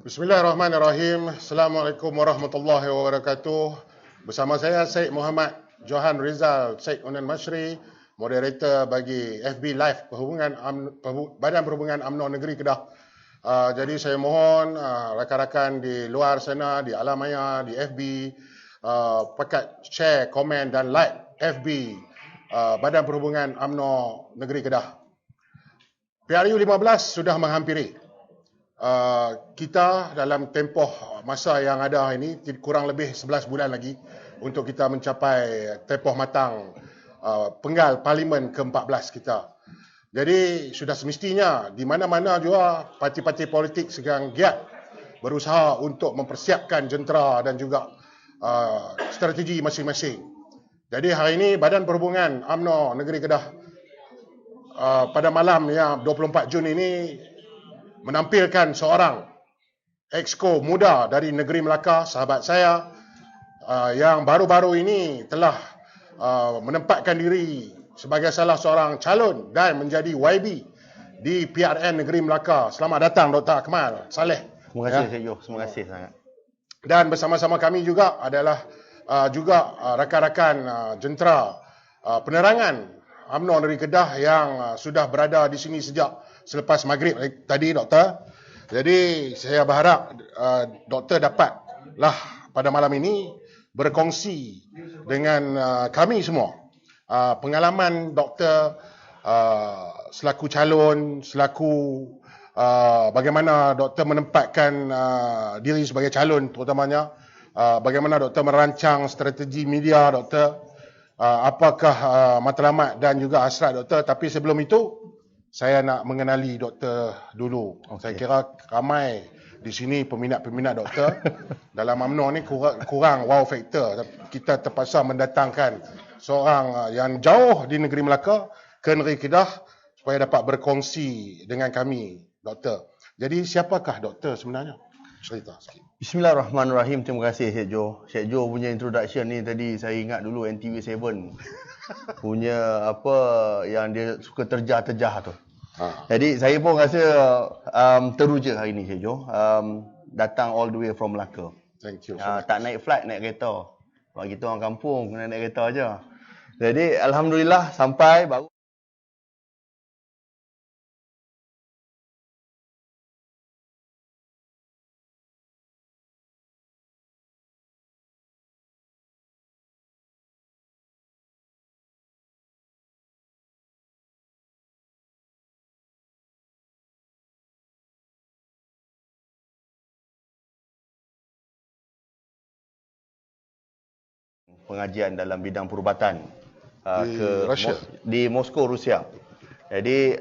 Bismillahirrahmanirrahim. Assalamualaikum warahmatullahi wabarakatuh. Bersama saya Syed Muhammad Johan Rizal Syed Unan Mashri, moderator bagi FB Live Badan Perhubungan UMNO Negeri Kedah. Jadi saya mohon rakan-rakan di luar sana, di alam maya, di FB, pakat share, komen dan like FB Badan Perhubungan UMNO Negeri Kedah. PRU 15 sudah menghampiri. Kita dalam tempoh masa yang ada ini kurang lebih 11 bulan lagi untuk kita mencapai tempoh matang penggal Parlimen ke-14 kita. Jadi sudah semestinya di mana-mana juga parti-parti politik sedang giat berusaha untuk mempersiapkan jentera dan juga strategi masing-masing. Jadi hari ini Badan Perhubungan UMNO Negeri Kedah pada malam yang 24 Jun ini menampilkan seorang exco muda dari negeri Melaka, sahabat saya yang baru-baru ini telah menempatkan diri sebagai salah seorang calon dan menjadi YB di PRN Negeri Melaka. Selamat datang Dr. Akmal Saleh. Terima kasih Cik Jo, terima kasih sangat. Dan bersama-sama kami juga adalah rakan-rakan jentera penerangan UMNO Negeri Kedah yang sudah berada di sini sejak selepas maghrib tadi, Doktor. Jadi saya berharap Doktor dapatlah pada malam ini berkongsi dengan kami semua pengalaman Doktor selaku calon, selaku bagaimana Doktor menempatkan diri sebagai calon, terutamanya bagaimana Doktor merancang strategi media Doktor, apakah matlamat dan juga hasrat Doktor. Tapi sebelum itu saya nak mengenali Doktor dulu. Okay. Saya kira ramai di sini peminat-peminat Doktor. Dalam UMNO ni kurang wow factor. Kita terpaksa mendatangkan seorang yang jauh di negeri Melaka ke negeri Kedah supaya dapat berkongsi dengan kami, Doktor. Jadi siapakah Doktor sebenarnya? Cerita sikit. Bismillahirrahmanirrahim. Terima kasih Cik Jo. Cik Jo punya introduction ni tadi saya ingat dulu NTV7 punya apa yang dia suka terjah-terjah tu. Jadi saya pun rasa teruja hari ni Cik Jo. Datang all the way from Melaka. Thank you. Tak naik flight, naik kereta. Sebab kita orang kampung kena naik kereta aja. Jadi alhamdulillah sampai baru pengajian dalam bidang perubatan di Moskow, Rusia. Jadi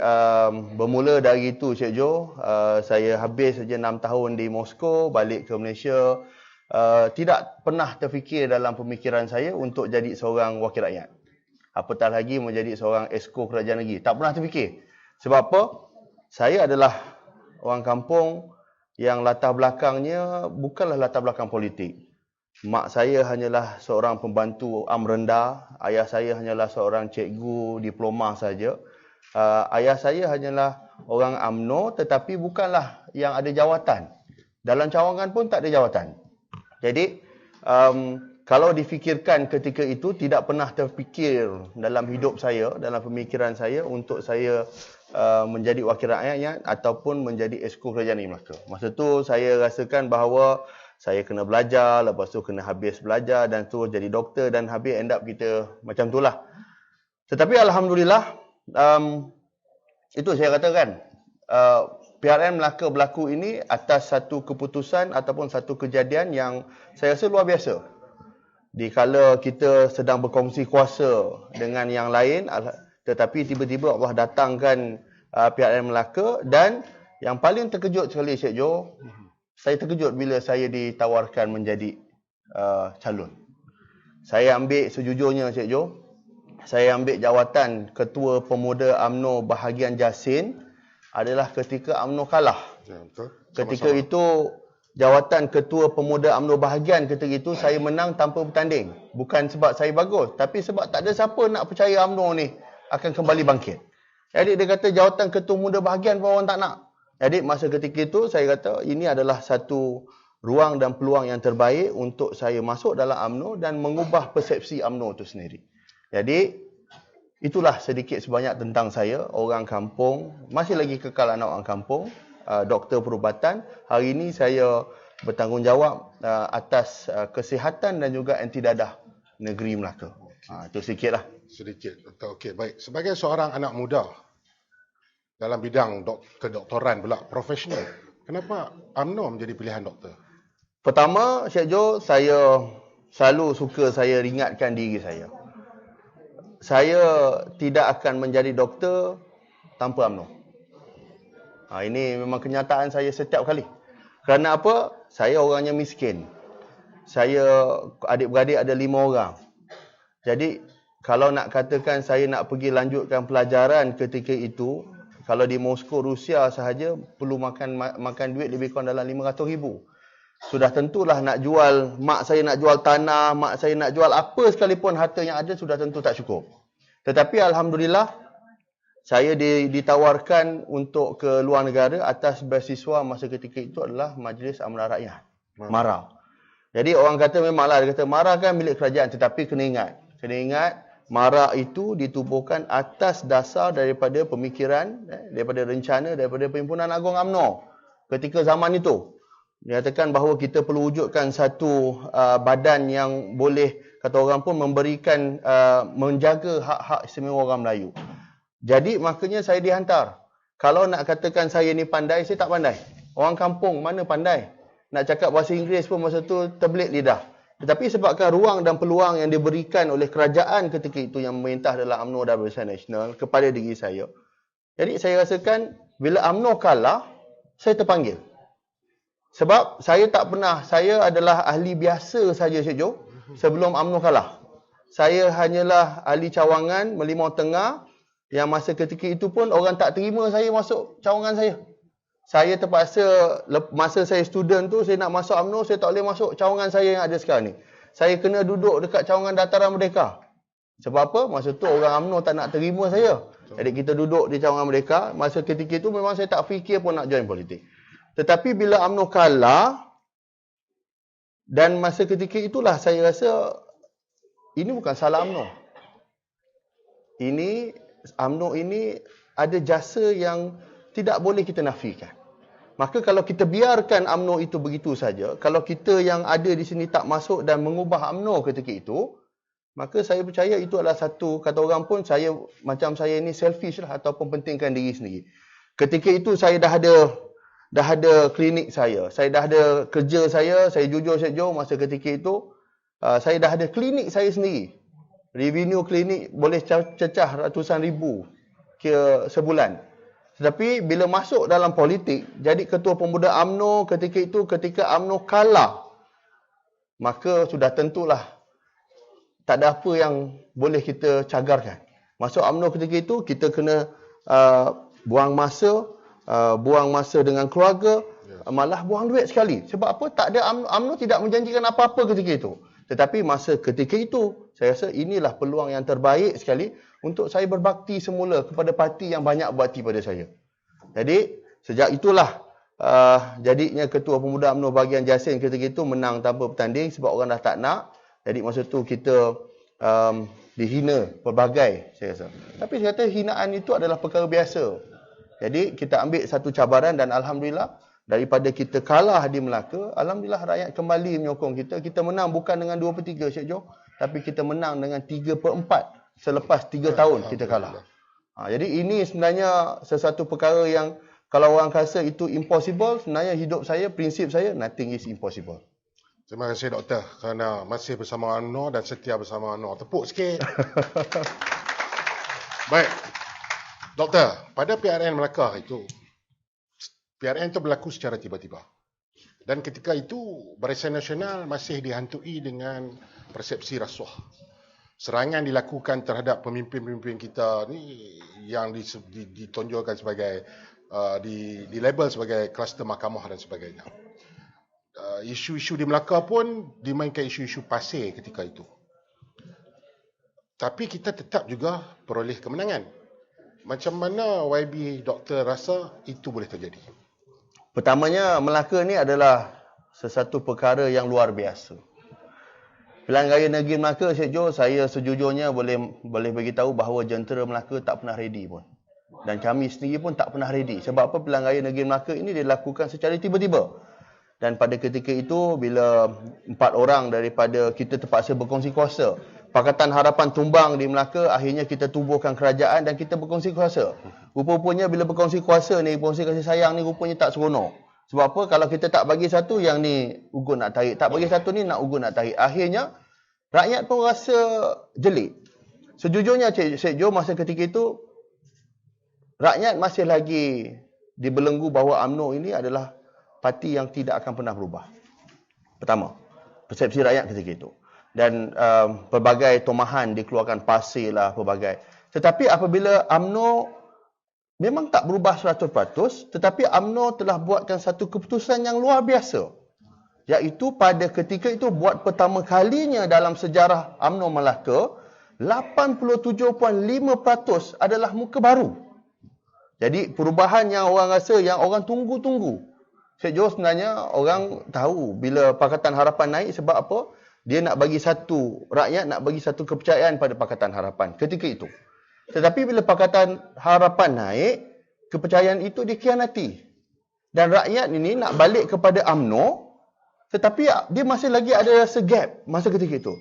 bermula dari itu Cik Jo, saya habis saja 6 tahun di Moskow, balik ke Malaysia. Tidak pernah terfikir dalam pemikiran saya untuk jadi seorang wakil rakyat. Apatah lagi menjadi seorang exco kerajaan negeri. Tak pernah terfikir. Sebab apa? Saya adalah orang kampung yang latar belakangnya bukanlah latar belakang politik. Mak saya hanyalah seorang pembantu rendah, ayah saya hanyalah seorang cikgu diploma saja. Ayah saya hanyalah orang UMNO tetapi bukanlah yang ada jawatan. Dalam cawangan pun tak ada jawatan. Jadi kalau difikirkan ketika itu tidak pernah terfikir dalam hidup saya, dalam pemikiran saya untuk saya menjadi wakil rakyat ataupun menjadi exco kerajaan negeri Melaka. Masa tu saya rasakan bahawa saya kena belajar, lepas tu kena habis belajar dan terus jadi doktor dan habis end up kita macam tu lah. Tetapi alhamdulillah, itu saya katakan, PRN Melaka berlaku ini atas satu keputusan ataupun satu kejadian yang saya rasa luar biasa. Dikala kita sedang berkongsi kuasa dengan yang lain, tetapi tiba-tiba Allah datangkan PRN Melaka dan yang paling terkejut sekali Cik Jo, saya terkejut bila saya ditawarkan menjadi calon. Saya ambil sejujurnya Cik Jo, saya ambil jawatan Ketua Pemuda UMNO bahagian Jasin adalah ketika UMNO kalah. Ketika itu jawatan Ketua Pemuda UMNO bahagian ketika itu saya menang tanpa bertanding. Bukan sebab saya bagus, tapi sebab tak ada siapa nak percaya UMNO ni akan kembali bangkit. Jadi dia kata jawatan ketua muda bahagian pun orang tak nak. Jadi masa ketika itu saya kata ini adalah satu ruang dan peluang yang terbaik untuk saya masuk dalam UMNO dan mengubah persepsi UMNO itu sendiri. Jadi itulah sedikit sebanyak tentang saya, orang kampung, masih lagi kekal anak orang kampung, doktor perubatan. Hari ini saya bertanggungjawab atas kesihatan dan juga anti dadah negeri Melaka. Itu sikitlah. Sedikit. Okey, baik. Sebagai seorang anak muda dalam bidang kedoktoran pula, profesional, kenapa UMNO menjadi pilihan doktor? Pertama, Syed Jo, saya selalu suka saya ingatkan diri saya. Saya tidak akan menjadi doktor tanpa UMNO. Ini memang kenyataan saya setiap kali. Kerana apa? Saya orangnya miskin. Saya adik-beradik ada 5 orang. Jadi, kalau nak katakan saya nak pergi lanjutkan pelajaran ketika itu, kalau di Moskow, Rusia sahaja perlu makan duit lebih kurang dalam 500,000. Sudah tentulah nak jual, mak saya nak jual tanah, mak saya nak jual apa sekalipun harta yang ada sudah tentu tak cukup. Tetapi Alhamdulillah, saya ditawarkan untuk ke luar negara atas beasiswa masa ketika itu adalah Majlis Amanah Rakyat, MARA. Jadi orang kata memanglah, dia kata MARA kan milik kerajaan, tetapi kena ingat, MARA itu ditubuhkan atas dasar daripada pemikiran, daripada rencana, daripada Perhimpunan Agung UMNO ketika zaman itu. Dinyatakan bahawa kita perlu wujudkan satu badan yang boleh, kata orang pun, memberikan, menjaga hak-hak istimewa orang Melayu. Jadi makanya saya dihantar. Kalau nak katakan saya ni pandai, saya tak pandai. Orang kampung mana pandai? Nak cakap bahasa Inggeris pun masa tu terbelit lidah. Tetapi sebabkan ruang dan peluang yang diberikan oleh kerajaan ketika itu yang memerintah dalam UMNO dan Barisan Nasional kepada diri saya. Jadi saya rasakan bila UMNO kalah, saya terpanggil. Sebab saya tak pernah, saya adalah ahli biasa saja Syed Jo sebelum UMNO kalah. Saya hanyalah ahli cawangan Merlimau Tengah yang masa ketika itu pun orang tak terima saya masuk cawangan saya. Saya terpaksa, masa saya student tu, saya nak masuk UMNO, saya tak boleh masuk cawangan saya yang ada sekarang ni. Saya kena duduk dekat cawangan Dataran Merdeka. Sebab apa? Masa tu orang UMNO tak nak terima saya. Jadi kita duduk di cawangan Merdeka. Masa ketika itu memang saya tak fikir pun nak join politik. Tetapi bila UMNO kalah, dan masa ketika itulah saya rasa, ini bukan salah UMNO. UMNO ini ada jasa yang tidak boleh kita nafikan. Maka kalau kita biarkan UMNO itu begitu saja, kalau kita yang ada di sini tak masuk dan mengubah UMNO ketika itu, maka saya percaya itu adalah satu, kata orang pun, saya macam saya ni selfish lah ataupun pentingkan diri sendiri. Ketika itu saya dah ada klinik saya dah ada kerja saya jujur Syed Jo, masa ketika itu saya dah ada klinik saya sendiri. Revenue klinik boleh cecah ratusan ribu ke sebulan. Tetapi bila masuk dalam politik, jadi ketua pemuda UMNO ketika itu, ketika UMNO kalah, maka sudah tentulah tak ada apa yang boleh kita cagarkan. Masuk UMNO ketika itu, kita kena buang masa dengan keluarga, malah buang duit sekali. Sebab apa? Tak ada, UMNO tidak menjanjikan apa-apa ketika itu. Tetapi masa ketika itu, saya rasa inilah peluang yang terbaik sekali untuk saya berbakti semula kepada parti yang banyak bakti pada saya. Jadi, sejak itulah jadinya Ketua Pemuda UMNO bahagian Jasin ketika itu menang tanpa bertanding sebab orang dah tak nak. Jadi masa tu kita dihina pelbagai, saya rasa. Tapi saya kata hinaan itu adalah perkara biasa. Jadi kita ambil satu cabaran dan Alhamdulillah daripada kita kalah di Melaka, Alhamdulillah rakyat kembali menyokong kita. Kita menang bukan dengan 2/3 Syed Jo, tapi kita menang dengan 3/4 selepas 3 tahun kita kalah. Jadi ini sebenarnya sesuatu perkara yang kalau orang rasa itu impossible, sebenarnya hidup saya, prinsip saya, nothing is impossible. Terima kasih Doktor kerana masih bersama UMNO dan setia bersama UMNO. Tepuk sikit. Baik. Doktor, pada PRN Melaka itu, PRN itu berlaku secara tiba-tiba. Dan ketika itu, Barisan Nasional masih dihantui dengan persepsi rasuah. Serangan dilakukan terhadap pemimpin-pemimpin kita ni yang ditonjolkan sebagai, dilabel sebagai kluster mahkamah dan sebagainya. Isu-isu di Melaka pun dimainkan isu-isu pasir ketika itu. Tapi kita tetap juga peroleh kemenangan. Macam mana YB Doktor rasa itu boleh terjadi? Pertamanya, Melaka ni adalah sesuatu perkara yang luar biasa. Pilihan Raya Negeri Melaka, Syed Joe, saya sejujurnya boleh beritahu bahawa jentera Melaka tak pernah ready pun. Dan kami sendiri pun tak pernah ready. Sebab apa? Pilihan Raya Negeri Melaka ini dilakukan secara tiba-tiba. Dan pada ketika itu, bila 4 orang daripada kita terpaksa berkongsi kuasa, Pakatan Harapan tumbang di Melaka, akhirnya kita tubuhkan kerajaan dan kita berkongsi kuasa. Rupa-rupanya bila berkongsi kuasa ni, berkongsi kasih sayang ni rupanya tak seronok. Sebab apa? Kalau kita tak bagi satu, yang ni ugun nak tarik. Tak bagi satu ni, nak ugun nak tarik. Akhirnya, rakyat pun rasa jelik. Sejujurnya, Cik Jo, masa ketika itu, rakyat masih lagi dibelenggu bahawa UMNO ini adalah parti yang tidak akan pernah berubah. Pertama, persepsi rakyat ketika itu. Dan pelbagai tomahan dikeluarkan, pasir lah, pelbagai. Tetapi apabila UMNO memang tak berubah 100%, tetapi UMNO telah buatkan satu keputusan yang luar biasa. Iaitu pada ketika itu, buat pertama kalinya dalam sejarah UMNO Melaka, 87.5% adalah muka baru. Jadi perubahan yang orang rasa, yang orang tunggu-tunggu. Syed Joe, sebenarnya orang tahu bila Pakatan Harapan naik sebab apa? Dia nak bagi satu, rakyat nak bagi satu kepercayaan pada Pakatan Harapan ketika itu. Tetapi bila Pakatan Harapan naik, kepercayaan itu dikhianati. Dan rakyat ini nak balik kepada UMNO, tetapi dia masih lagi ada rasa gap masa ketika itu.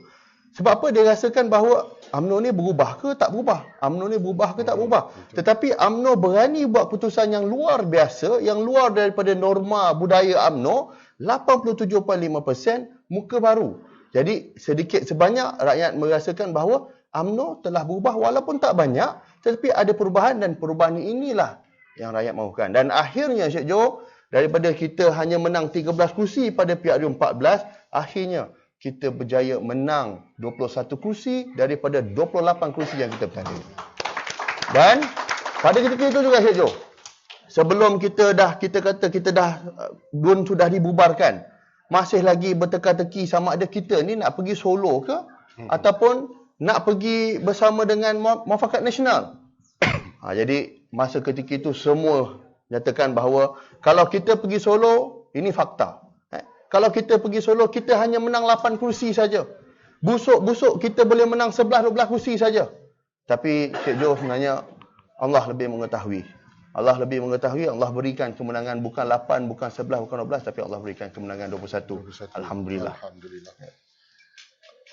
Sebab apa? Dia rasakan bahawa UMNO ni berubah ke tak berubah? UMNO ni berubah ke tak berubah? Tetapi UMNO berani buat keputusan yang luar biasa, yang luar daripada norma budaya UMNO, 87.5% muka baru. Jadi sedikit sebanyak rakyat merasakan bahawa UMNO telah berubah walaupun tak banyak, tetapi ada perubahan dan perubahan inilah yang rakyat mahukan. Dan akhirnya Syed Joe, daripada kita hanya menang 13 kursi pada PRU14, akhirnya kita berjaya menang 21 kursi daripada 28 kursi yang kita bertanding. Dan pada ketika itu juga Syed Joe, sebelum kita dah DUN sudah dibubarkan, masih lagi berteka-teki sama ada kita ni nak pergi solo ke ataupun nak pergi bersama dengan Muafakat Nasional. Jadi masa ketika itu semua nyatakan bahawa kalau kita pergi solo, ini fakta. Kalau kita pergi solo, kita hanya menang 8 kursi saja. Busuk-busuk kita boleh menang 11-12 kursi saja. Tapi Syed Joe, sebenarnya Allah lebih mengetahui. Allah lebih mengetahui, Allah berikan kemenangan bukan 8, bukan 11, bukan 12, tapi Allah berikan kemenangan 21. Alhamdulillah. Alhamdulillah.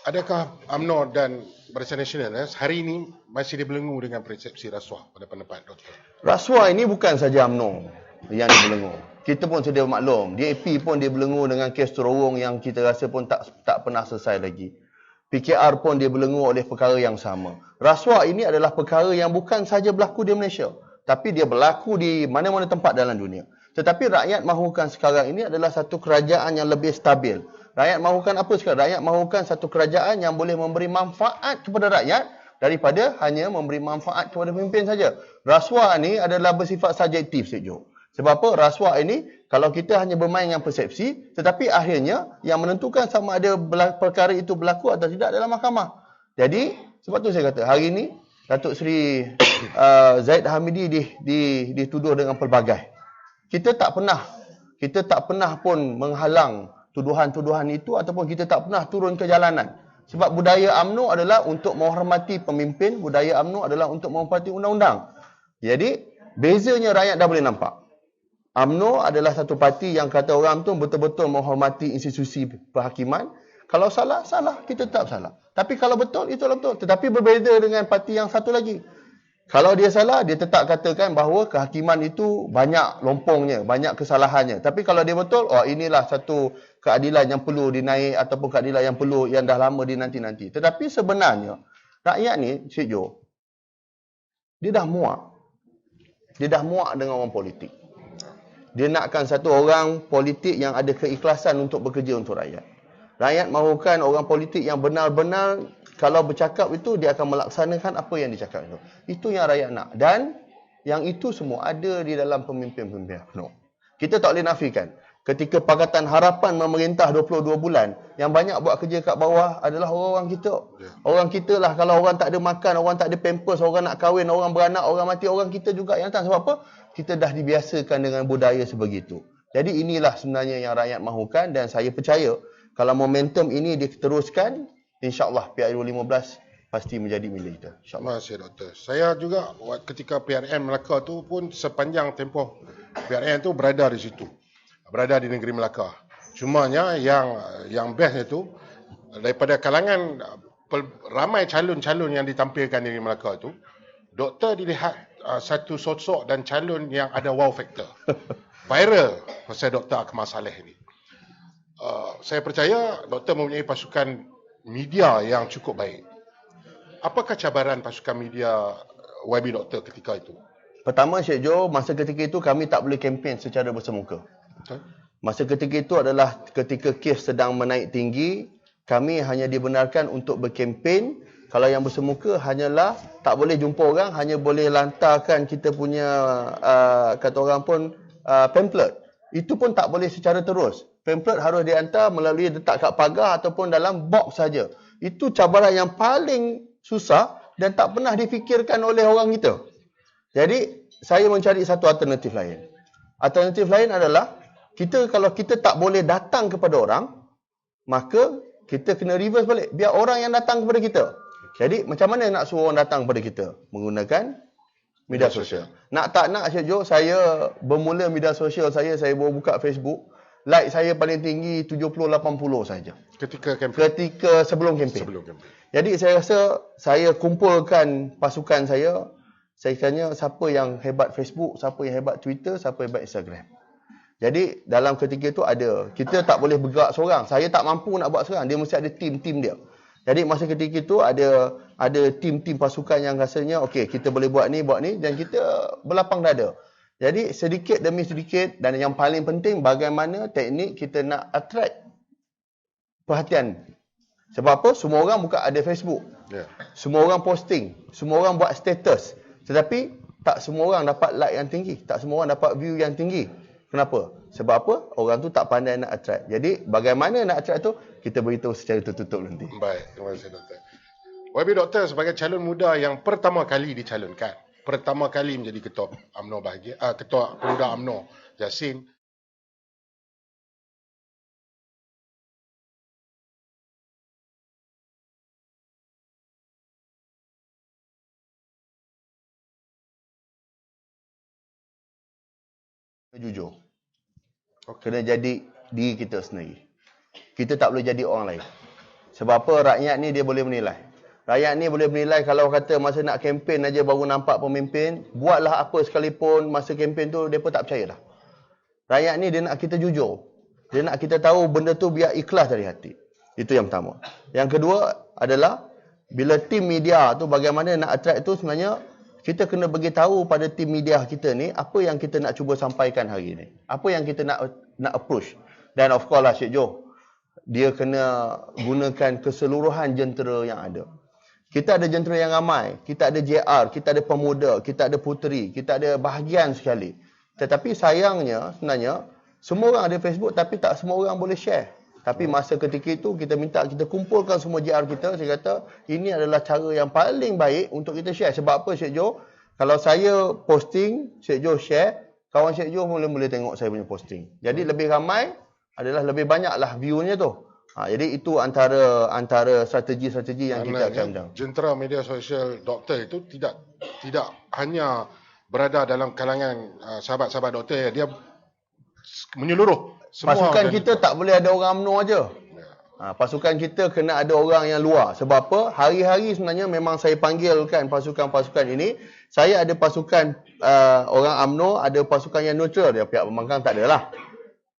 Adakah UMNO dan Barisan Nasional hari ini masih dibelenggu dengan persepsi rasuah pada pendapat Doktor? Rasuah ini bukan saja UMNO yang dibelenggu. Kita pun sedia maklum, DAP pun dibelenggu dengan kes terowong yang kita rasa pun tak pernah selesai lagi. PKR pun dibelenggu oleh perkara yang sama. Rasuah ini adalah perkara yang bukan saja berlaku di Malaysia, tapi dia berlaku di mana-mana tempat dalam dunia. Tetapi rakyat mahukan sekarang ini adalah satu kerajaan yang lebih stabil. Rakyat mahukan apa sekarang? Rakyat mahukan satu kerajaan yang boleh memberi manfaat kepada rakyat daripada hanya memberi manfaat kepada pemimpin saja. Rasuah ini adalah bersifat subjektif, Syed Joe. Sebab apa? Rasuah ini, kalau kita hanya bermain dengan persepsi, tetapi akhirnya yang menentukan sama ada perkara itu berlaku atau tidak adalah mahkamah. Jadi, sebab tu saya kata, hari ini, Datuk Seri Zahid Hamidi dituduh dengan pelbagai. Kita tak pernah pun menghalang tuduhan-tuduhan itu ataupun kita tak pernah turun ke jalanan. Sebab budaya UMNO adalah untuk menghormati pemimpin, budaya UMNO adalah untuk menghormati undang-undang. Jadi, bezanya rakyat dah boleh nampak. UMNO adalah satu parti yang kata orang tu betul-betul menghormati institusi perhakiman. Kalau salah, salah. Kita tetap salah. Tapi kalau betul, itulah betul. Tetapi berbeza dengan parti yang satu lagi. Kalau dia salah, dia tetap katakan bahawa kehakiman itu banyak lompongnya, banyak kesalahannya. Tapi kalau dia betul, inilah satu keadilan yang perlu dinaik ataupun keadilan yang dah lama dinanti-nanti. Tetapi sebenarnya, rakyat ni, Syed Joe, dia dah muak. Dia dah muak dengan orang politik. Dia nakkan satu orang politik yang ada keikhlasan untuk bekerja untuk rakyat. Rakyat mahukan orang politik yang benar-benar kalau bercakap itu, dia akan melaksanakan apa yang dicakap itu. Itu yang rakyat nak. Dan yang itu semua ada di dalam pemimpin-pemimpin UMNO. Kita tak boleh nafikan. ketika Pakatan Harapan memerintah 22 bulan, yang banyak buat kerja kat bawah adalah orang-orang kita. Orang kita lah, kalau orang tak ada makan, orang tak ada pampers, orang nak kahwin, orang beranak, orang mati, orang kita juga yang datang. Sebab apa? Kita dah dibiasakan dengan budaya sebegitu. Jadi inilah sebenarnya yang rakyat mahukan, dan saya percaya kalau momentum ini diteruskan, insya-Allah PRN 2015 pasti menjadi milik kita. InsyaAllah. Terima kasih Doktor. Saya juga ketika PRN Melaka tu pun sepanjang tempoh PRN tu berada di situ. Berada di negeri Melaka. Cumanya yang bestnya tu daripada kalangan ramai calon-calon yang ditampilkan di negeri Melaka tu, Doktor dilihat satu sosok dan calon yang ada wow factor. Viral pasal Dr. Akmal Saleh ni. Saya percaya Doktor mempunyai pasukan media yang cukup baik. Apakah cabaran pasukan media YB Doktor ketika itu? Pertama, Syed Joe, masa ketika itu kami tak boleh kempen secara bersemuka. Betul? Masa ketika itu adalah ketika kes sedang menaik tinggi, kami hanya dibenarkan untuk berkempen. Kalau yang bersemuka hanyalah tak boleh jumpa orang, hanya boleh lantarkan kita punya kata orang pun pamphlet. Itu pun tak boleh secara terus. Pamphlet harus dihantar melalui letak kat pagar ataupun dalam box saja. Itu cabaran yang paling susah dan tak pernah difikirkan oleh orang kita. Jadi, saya mencari satu alternatif lain. Alternatif lain adalah, kalau kita tak boleh datang kepada orang, maka kita kena reverse balik. Biar orang yang datang kepada kita. Jadi, macam mana nak suruh orang datang kepada kita? Menggunakan media sosial. Nak tak nak, Syed Joe, saya bermula media sosial saya baru buka Facebook. Like saya paling tinggi 70-80 saja. Ketika sebelum kempen. Jadi saya rasa saya kumpulkan pasukan saya tanya siapa yang hebat Facebook, siapa yang hebat Twitter, siapa yang hebat Instagram. Jadi dalam ketika itu ada, kita tak boleh bergerak seorang. Saya tak mampu nak buat seorang, dia mesti ada tim-tim dia. Jadi masa ketika itu ada tim-tim pasukan yang rasanya okey, kita boleh buat ni dan kita berlapang dada. Jadi sedikit demi sedikit, dan yang paling penting bagaimana teknik kita nak attract perhatian. Sebab apa? Semua orang buka ada Facebook. Semua orang posting, semua orang buat status. Tetapi tak semua orang dapat like yang tinggi, tak semua orang dapat view yang tinggi. Kenapa? Sebab apa? Orang tu tak pandai nak attract. Jadi bagaimana nak attract tu, kita beritahu secara tertutup nanti. Baik, terima kasih Doktor. YB Doktor sebagai calon muda yang pertama kali dicalonkan, pertama kali menjadi ketua UMNO ketua pemuda UMNO Jasin. Jujur. Kena jadi diri kita sendiri. Kita tak boleh jadi orang lain. Sebab apa? Rakyat ni dia boleh menilai. Rakyat ni boleh menilai kalau kata masa nak kempen aja baru nampak pemimpin, buatlah apa sekalipun masa kempen tu mereka tak percaya dah. Rakyat ni dia nak kita jujur. Dia nak kita tahu benda tu biar ikhlas dari hati. Itu yang pertama. Yang kedua adalah bila tim media tu bagaimana nak attract tu, sebenarnya kita kena bagi tahu pada tim media kita ni apa yang kita nak cuba sampaikan hari ni. Apa yang kita nak approach. Dan of course lah Syed Joe, dia kena gunakan keseluruhan jentera yang ada. Kita ada jentera yang ramai. Kita ada JR, kita ada pemuda, kita ada puteri, kita ada bahagian sekali. Tetapi sayangnya sebenarnya semua orang ada Facebook tapi tak semua orang boleh share. Tapi masa ketika itu kita kumpulkan semua JR kita. Saya kata ini adalah cara yang paling baik untuk kita share. Sebab apa Syed Joe? Kalau saya posting, Syed Joe share, kawan Syed Joe boleh tengok saya punya posting. Jadi lebih ramai adalah lebih banyaklah view-nya tu. Jadi itu antara strategi-strategi yang kita akan menang. Jentera media sosial Doktor itu tidak hanya berada dalam kalangan sahabat-sahabat Doktor, dia menyeluruh. Pasukan kita tak boleh ada orang UMNO aja. Pasukan kita kena ada orang yang luar. Sebab apa? Hari-hari sebenarnya memang saya panggilkan pasukan-pasukan ini. Saya ada pasukan orang UMNO, ada pasukan yang neutral. Dia pihak pembangkang tak ada lah.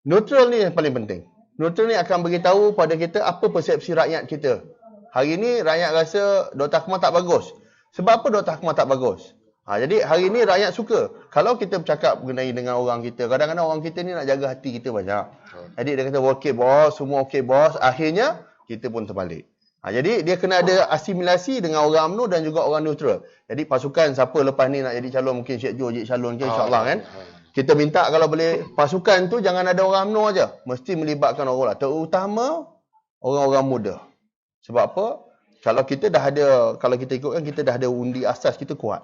Neutral ni yang paling penting. Neutral ni akan beritahu pada kita apa persepsi rakyat kita. Hari ni rakyat rasa Dr. Akmal tak bagus. Sebab apa Dr. Akmal tak bagus? Jadi hari ni rakyat suka. Kalau kita bercakap mengenai dengan orang kita, kadang-kadang orang kita ni nak jaga hati kita banyak. Jadi dia kata okey bos, semua okey bos. Akhirnya kita pun terbalik. Jadi dia kena ada asimilasi dengan orang UMNO dan juga orang neutral. Jadi pasukan siapa lepas ni nak jadi calon, mungkin Syed Joe jadi calon ke insya-Allah kan. Kita minta kalau boleh pasukan tu jangan ada orang UMNO aja, mesti melibatkan orang lah, terutama orang-orang muda. Sebab apa? Kalau kita ikutkan, kita dah ada undi asas kita kuat.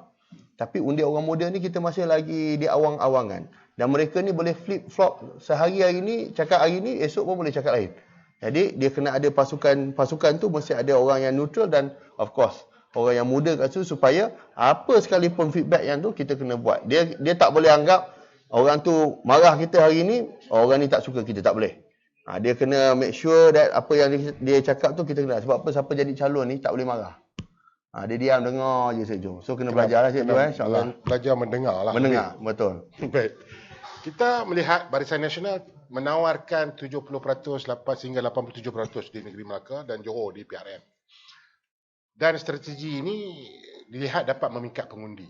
Tapi undi orang muda ni kita masih lagi di awang-awangan. Dan mereka ni boleh flip-flop, sehari hari ni cakap hari ni, esok pun boleh cakap lain. Jadi dia kena ada pasukan tu mesti ada orang yang neutral dan of course orang yang muda kat situ, supaya apa sekalipun feedback yang tu kita kena buat. Dia tak boleh anggap orang tu marah kita hari ni, orang ni tak suka kita, tak boleh. Dia kena make sure that apa yang dia cakap tu kita kena. Sebab apa, siapa jadi calon ni tak boleh marah. Dia diam dengar je Cik Jo. So kena belajar lah Cik Jo, insyaAllah. Belajar mendengar lah. Mendengar, betul. Baik. Kita melihat Barisan Nasional menawarkan 70% lepas hingga 87% di negeri Melaka dan Johor di PRM. Dan strategi ini dilihat dapat memikat pengundi.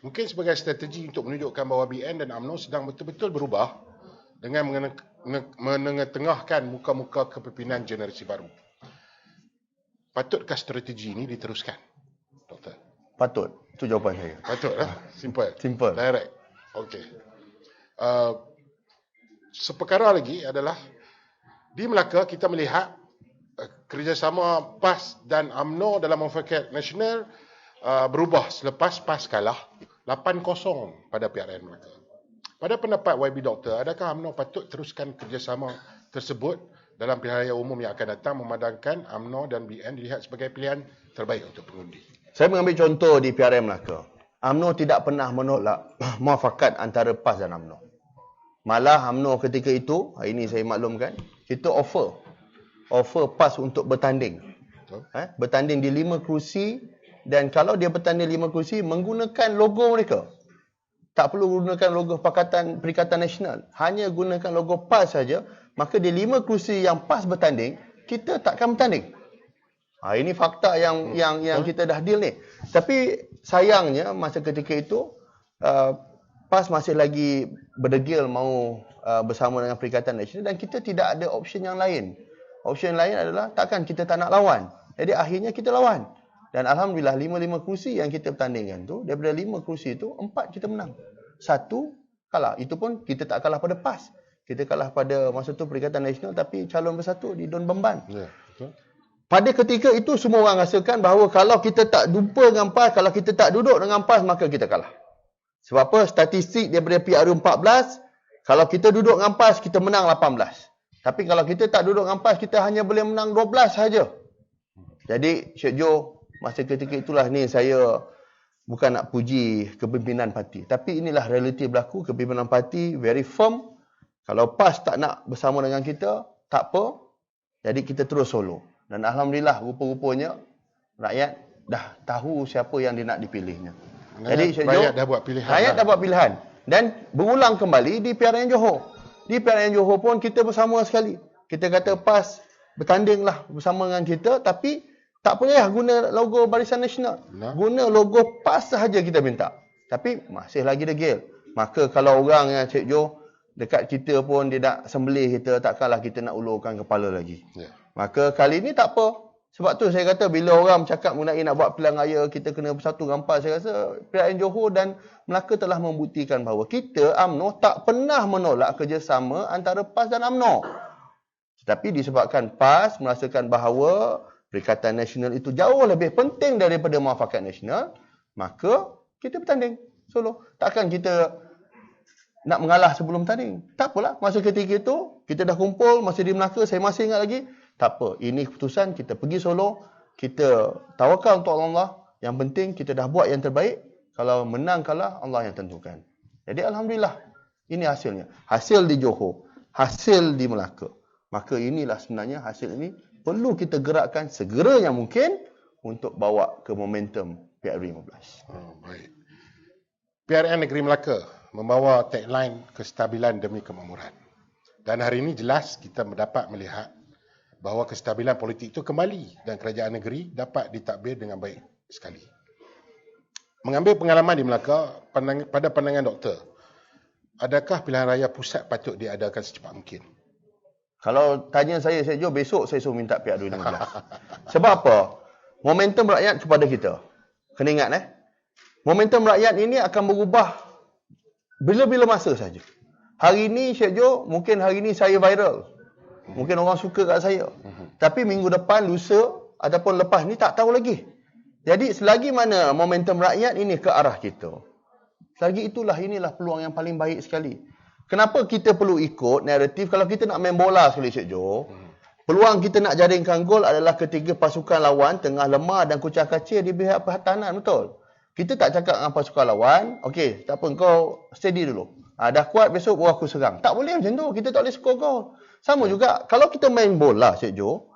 Mungkin sebagai strategi untuk menunjukkan bahawa BN dan UMNO sedang betul-betul berubah dengan menengah-tengahkan muka-muka kepimpinan generasi baru. Patutkah strategi ini diteruskan, Doktor? Patut. Itu jawapan saya. Patut lah. Simple. Direct. Okey. Seperkara lagi adalah di Melaka kita melihat kerjasama PAS dan UMNO dalam Mufakat Nasional berubah selepas PAS kalah 8-0 pada PRN Melaka. Pada pendapat YB Doktor, adakah UMNO patut teruskan kerjasama tersebut dalam pilihan raya umum yang akan datang, memandangkan UMNO dan BN dilihat sebagai pilihan terbaik untuk pengundi? Saya mengambil contoh di PRM Melaka. UMNO tidak pernah menolak muafakat antara PAS dan UMNO. Malah UMNO ketika itu, hari ini saya maklumkan, kita offer PAS untuk bertanding. Bertanding di 5 kerusi, dan kalau dia bertanding 5 kerusi menggunakan logo mereka. Tak perlu gunakan logo Perikatan Nasional, hanya gunakan logo PAS saja, maka di 5 kerusi yang PAS bertanding, kita takkan bertanding. Ini fakta yang kita dah deal ni. Tapi sayangnya masa ketika itu PAS masih lagi berdegil mahu bersama dengan Perikatan Nasional, dan kita tidak ada option yang lain. Option lain adalah takkan kita tak nak lawan. Jadi akhirnya kita lawan. Dan Alhamdulillah 5 kerusi yang kita pertandingkan tu, daripada 5 kerusi tu 4 kita menang. 1 kalah. Itu pun kita tak kalah pada PAS. Kita kalah pada masa tu Perikatan Nasional, tapi calon bersatu di Don Bemban. Ya, betul. Pada ketika itu semua orang rasakan bahawa kalau kita tak jumpa dengan PAS, kalau kita tak duduk dengan PAS, maka kita kalah. Sebab apa? Statistik daripada PRU 14, kalau kita duduk dengan PAS, kita menang 18. Tapi kalau kita tak duduk dengan PAS, kita hanya boleh menang 12 saja. Jadi Syed Jo, masa ketika itulah ni saya bukan nak puji kepimpinan parti, tapi inilah realiti berlaku. Kepimpinan parti very firm. Kalau PAS tak nak bersama dengan kita, tak apa. Jadi kita terus solo. Dan Alhamdulillah, rupa-rupanya rakyat dah tahu siapa yang dia nak dipilihnya. Jadi rakyat dah buat pilihan. Rakyat dah buat pilihan. Dan berulang kembali di PRN Johor. Di PRN Johor pun kita bersama sekali. Kita kata PAS bertandinglah bersama dengan kita, tapi tak payah guna logo Barisan Nasional. Guna logo PAS sahaja kita minta. Tapi masih lagi degil. Maka kalau orang yang Cik Jo dekat kita pun dia nak sembelih kita, takkanlah kita nak ulurkan kepala lagi. Yeah. Maka kali ni tak apa. Sebab tu saya kata bila orang cakap mengenai nak buat pilihan raya, kita kena bersatu dengan PAS, saya rasa PRN Johor dan Melaka telah membuktikan bahawa kita UMNO tak pernah menolak kerjasama antara PAS dan UMNO. Tetapi disebabkan PAS merasakan bahawa Perikatan Nasional itu jauh lebih penting daripada Muafakat Nasional, maka kita bertanding solo. Takkan kita nak mengalah sebelum tanding. Tak apalah, masa ketika itu kita dah kumpul, masa di Melaka saya masih ingat lagi. Tak apa, ini keputusan kita pergi solo, kita tawakal untuk Allah. Yang penting kita dah buat yang terbaik. Kalau menang kalah, Allah yang tentukan. Jadi Alhamdulillah, ini hasilnya. Hasil di Johor, hasil di Melaka. Maka inilah sebenarnya hasil ini perlu kita gerakkan segera yang mungkin untuk bawa ke momentum PRU 15. Baik. PRN Negeri Melaka membawa tagline kestabilan demi kemakmuran. Dan hari ini jelas kita dapat melihat bahawa kestabilan politik itu kembali dan kerajaan negeri dapat ditadbir dengan baik sekali. Mengambil pengalaman di Melaka, pada pandangan doktor, adakah pilihan raya pusat patut diadakan secepat mungkin? Kalau tanya saya Jo, besok saya suruh minta PRU 15. Sebab apa? Momentum rakyat kepada kita. Kena ingat Momentum rakyat ini akan berubah bila-bila masa saja. Hari ni Syed Jo, mungkin hari ni saya viral. Mungkin orang suka kat saya. Tapi minggu depan, lusa ataupun lepas ni tak tahu lagi. Jadi selagi mana momentum rakyat ini ke arah kita, selagi inilah peluang yang paling baik sekali. Kenapa kita perlu ikut naratif? Kalau kita nak main bola sekali Syed Jo, peluang kita nak jaringkan gol adalah ketika pasukan lawan tengah lemah dan kucak-kacir di pihak pertahanan, betul? Kita tak cakap dengan pasukan lawan, okey, tak apa, kau steady dulu. Dah kuat, besok baru aku serang. Tak boleh macam tu. Kita tak boleh skor gol. Sama juga, kalau kita main bola, Syed Jo,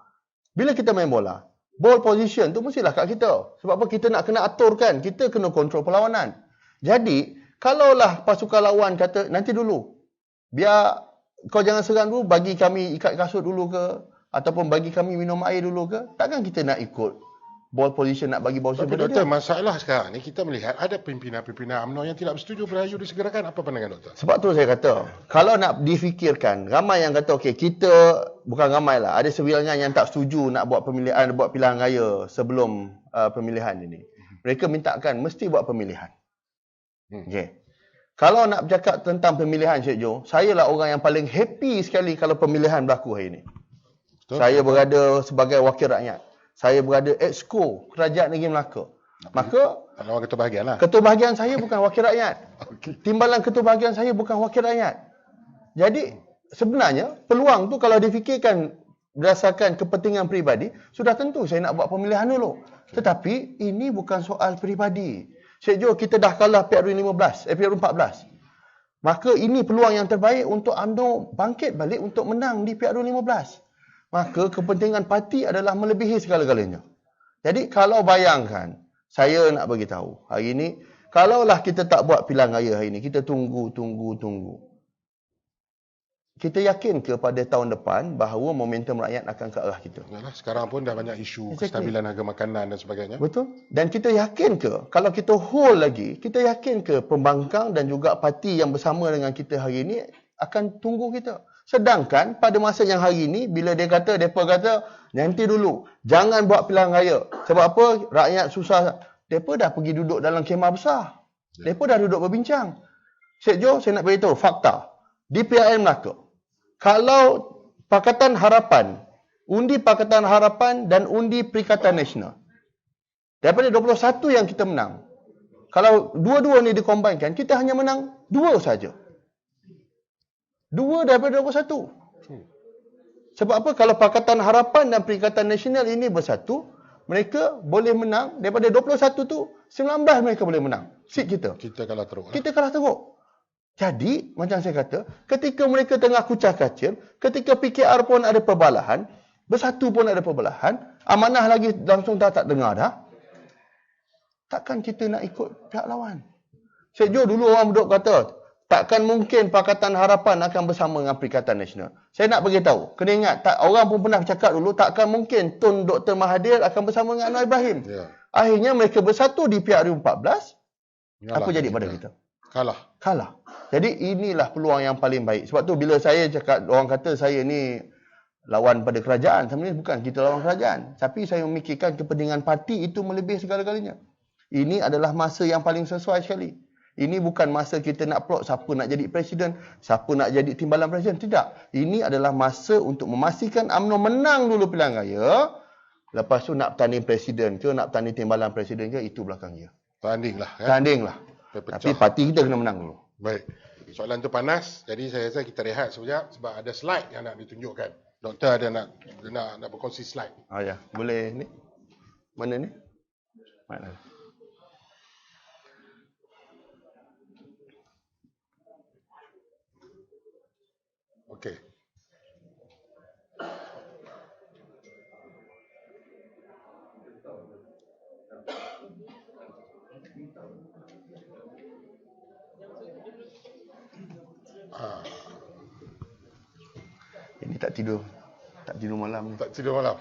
bila kita main bola, ball position tu mestilah kat kita. Sebab apa? Kita nak kena aturkan. Kita kena kontrol perlawanan. Jadi, kalaulah pasukan lawan kata, nanti dulu, biar kau jangan serang dulu, bagi kami ikat kasut dulu ke, ataupun bagi kami minum air dulu ke, takkan kita nak ikut ball position, nak bagi ball position. Tapi doktor, masalah sekarang ni kita melihat ada pimpinan-pimpinan UMNO yang tidak bersetuju Melayu disegerakan. Apa pandangan doktor? Sebab tu saya kata, kalau nak difikirkan, ramai yang kata, okey, kita, bukan ramai lah, ada sebilangan yang tak setuju nak buat pemilihan, buat pilihan raya sebelum pemilihan ini. Mereka mintakan mesti buat pemilihan. Okey. Kalau nak bercakap tentang pemilihan, Syed Jo, saya lah orang yang paling happy sekali kalau pemilihan berlaku hari ini. Betul. Saya berada sebagai wakil rakyat. Saya berada exco Kerajaan Negeri Melaka. Maka ketua bahagian lah. Ketua bahagian saya bukan wakil rakyat. Okay. Timbalan ketua bahagian saya bukan wakil rakyat. Jadi sebenarnya peluang tu kalau difikirkan berdasarkan kepentingan peribadi, sudah tentu saya nak buat pemilihan dulu. Tetapi ini bukan soal peribadi. Syed Jo, kita dah kalah PRU 14, PRU 14. Maka ini peluang yang terbaik untuk UMNO bangkit balik untuk menang di PRU 15. Maka kepentingan parti adalah melebihi segala-galanya. Jadi kalau bayangkan, saya nak bagi tahu, hari ini, kalaulah kita tak buat pilihan raya hari ini, kita tunggu. Kita yakin ke pada tahun depan bahawa momentum rakyat akan ke arah kita? Yalah, sekarang pun dah banyak isu kestabilan harga makanan dan sebagainya. Betul. Dan kita yakin ke, kalau kita hold lagi, kita yakin ke pembangkang dan juga parti yang bersama dengan kita hari ini akan tunggu kita? Sedangkan pada masa yang hari ini, bila mereka kata, nanti dulu, jangan buat pilihan raya. Sebab apa? Rakyat susah. Mereka dah pergi duduk dalam kemah besar. Mereka dah duduk berbincang. Syed Jo, saya nak beritahu fakta. Di PRN Melaka, kalau Pakatan Harapan, undi Pakatan Harapan dan undi Perikatan Nasional, daripada 21 yang kita menang, kalau dua-dua ni dikombinkan, kita hanya menang 2 saja. 2 daripada 21. Sebab apa? Kalau Pakatan Harapan dan Perikatan Nasional ini bersatu, mereka boleh menang. Daripada 21 tu, 19 mereka boleh menang. Seat kita. Kita kalah teruk. Kita kalah teruk. Jadi, macam saya kata, ketika mereka tengah kucak-kacir, ketika PKR pun ada perbalahan, bersatu pun ada perbalahan, amanah lagi langsung tak dengar dah, takkan kita nak ikut pihak lawan? Syed Jo, dulu orang duduk kata, takkan mungkin Pakatan Harapan akan bersama dengan Perikatan Nasional. Saya nak beritahu, kena ingat, orang pun pernah cakap dulu, takkan mungkin Tun Dr. Mahathir akan bersama dengan Anwar Ibrahim. Ya. Akhirnya mereka bersatu di PRU 14. Apa jadi pada kita? Kalah. Jadi inilah peluang yang paling baik. Sebab tu bila saya cakap, orang kata saya ni lawan pada kerajaan. Sebenarnya bukan kita lawan kerajaan. Tapi saya memikirkan kepentingan parti itu melebihi segala-galanya. Ini adalah masa yang paling sesuai sekali. Ini bukan masa kita nak plot siapa nak jadi presiden, siapa nak jadi timbalan presiden. Tidak. Ini adalah masa untuk memastikan UMNO menang dulu pilihan raya. Lepas tu nak bertanding presiden ke, nak bertanding timbalan presiden ke, itu belakang dia. Tandinglah. Kan? Tandinglah. Tapi parti kita kena menang dulu. Baik. Soalan tu panas. Jadi saya rasa kita rehat sekejap sebab ada slide yang nak ditunjukkan. Doktor ada nak berkongsi slide. Ya. Boleh ni? Mana ni? Mana? Okey. Ini tak tidur malam. Tak tidur malam.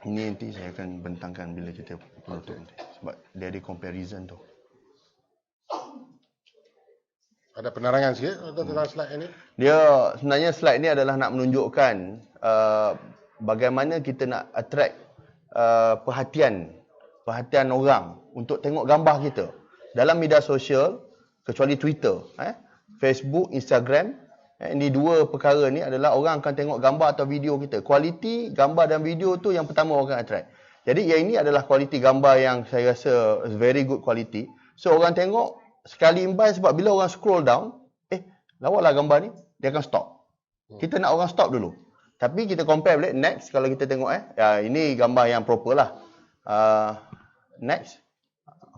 Ini nanti saya akan bentangkan bila kita penutup nanti. Sebab dia ada comparison tu. Ada penerangan sikit tentang slide ini? Dia sebenarnya slide ni adalah nak menunjukkan bagaimana kita nak attract perhatian perhatian orang untuk tengok gambar kita. Dalam media sosial, kecuali Twitter, Facebook, Instagram, ini dua perkara ni adalah orang akan tengok gambar atau video kita. Kualiti gambar dan video tu yang pertama orang akan attract. Jadi yang ini adalah kualiti gambar yang saya rasa very good quality. So orang tengok sekali imban sebab bila orang scroll down, lawaklah gambar ni, dia akan stop. Kita nak orang stop dulu. Tapi kita compare balik, next kalau kita tengok ini gambar yang proper lah. Next.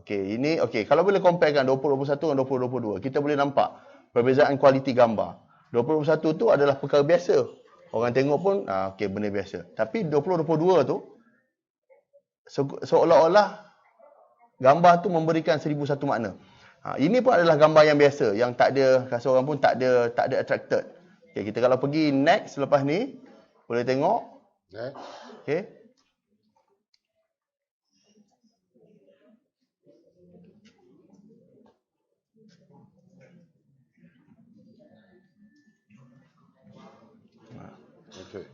Okey, ini okey. Kalau boleh comparekan 2021 dengan 2022, kita boleh nampak perbezaan kualiti gambar. 2021 tu adalah perkara biasa. Orang tengok pun okey, benda biasa. Tapi 2022 tu seolah-olah gambar tu memberikan 1001 makna. Ini pun adalah gambar yang biasa, yang tak ada, rasa orang pun tak ada attracted. Okay, kita kalau pergi next selepas ni, boleh tengok. Okay.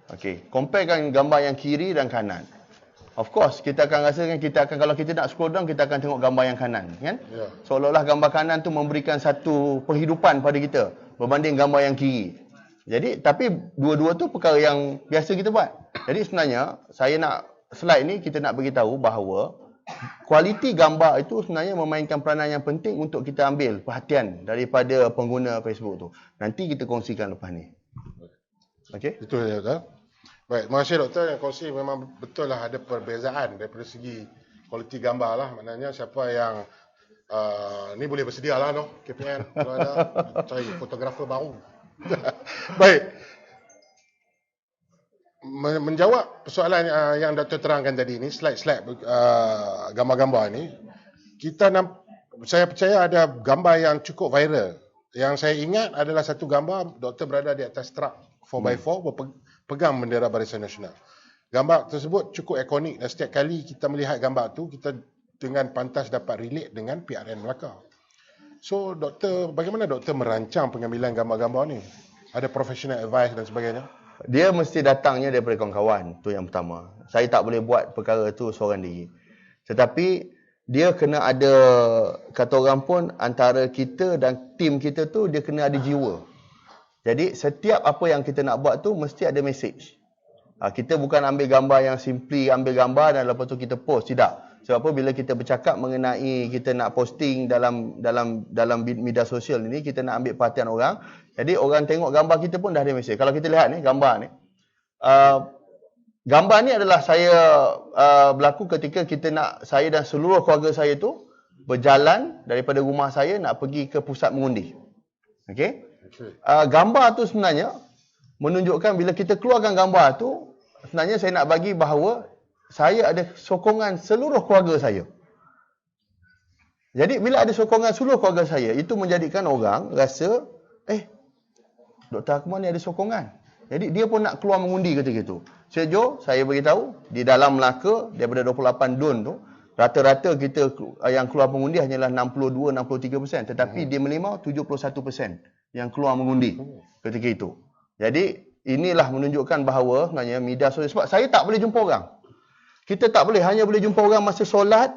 Okay, comparekan gambar yang kiri dan kanan. Of course, kita akan rasakan kalau kita nak scroll down, kita akan tengok gambar yang kanan, kan? Yeah. Seolah-olah gambar kanan tu memberikan satu penghidupan pada kita berbanding gambar yang kiri. Jadi, tapi dua-dua tu perkara yang biasa kita buat. Jadi sebenarnya, saya nak slide ni kita nak beritahu bahawa kualiti gambar itu sebenarnya memainkan peranan yang penting untuk kita ambil perhatian daripada pengguna Facebook tu. Nanti kita kongsikan lepas ni. Okey? Betul ya, Doktor. Baik, terima kasih Doktor yang kongsi. Memang betul lah ada perbezaan daripada segi kualiti gambar lah. Maknanya siapa yang ni boleh bersedia lah KPN kalau ada cari fotografer baru. Baik. Menjawab persoalan yang Doktor terangkan tadi ni, slide-slide gambar-gambar ni, saya percaya ada gambar yang cukup viral. Yang saya ingat adalah satu gambar Doktor berada di atas truk 4x4 pegang bendera Barisan Nasional. Gambar tersebut cukup ikonik dan setiap kali kita melihat gambar tu, kita dengan pantas dapat relate dengan PRN Melaka. So, Doktor, bagaimana Doktor merancang pengambilan gambar-gambar ni? Ada professional advice dan sebagainya? Dia mesti datangnya daripada kawan-kawan. Tu yang pertama. Saya tak boleh buat perkara tu seorang diri. Tetapi, dia kena ada, kata orang pun, antara kita dan tim kita tu, dia kena ada jiwa. Jadi, setiap apa yang kita nak buat tu, mesti ada message. Kita bukan ambil gambar yang simply ambil gambar dan lepas tu kita post. Tidak. Sebab apa, bila kita bercakap mengenai kita nak posting dalam media sosial ini, kita nak ambil perhatian orang. Jadi orang tengok gambar kita pun dah ada mesej. Kalau kita lihat ni, gambar ni. Gambar ni adalah saya berlaku ketika saya dan seluruh keluarga saya tu berjalan daripada rumah saya nak pergi ke pusat mengundi. Okey? Gambar tu sebenarnya menunjukkan bila kita keluarkan gambar tu, sebenarnya saya nak bagi bahawa saya ada sokongan seluruh keluarga saya. Jadi bila ada sokongan seluruh keluarga saya, itu menjadikan orang rasa, Dr. Akmal ni ada sokongan. Jadi dia pun nak keluar mengundi ketika itu. Sejauh saya beritahu, di dalam Melaka, daripada 28 DUN tu, rata-rata kita yang keluar mengundi hanyalah 62-63%. Tetapi di Merlimau, 71% yang keluar mengundi ketika itu. Jadi inilah menunjukkan bahawa sebenarnya media sosial, sebab saya tak boleh jumpa orang. Kita tak boleh, hanya boleh jumpa orang masa solat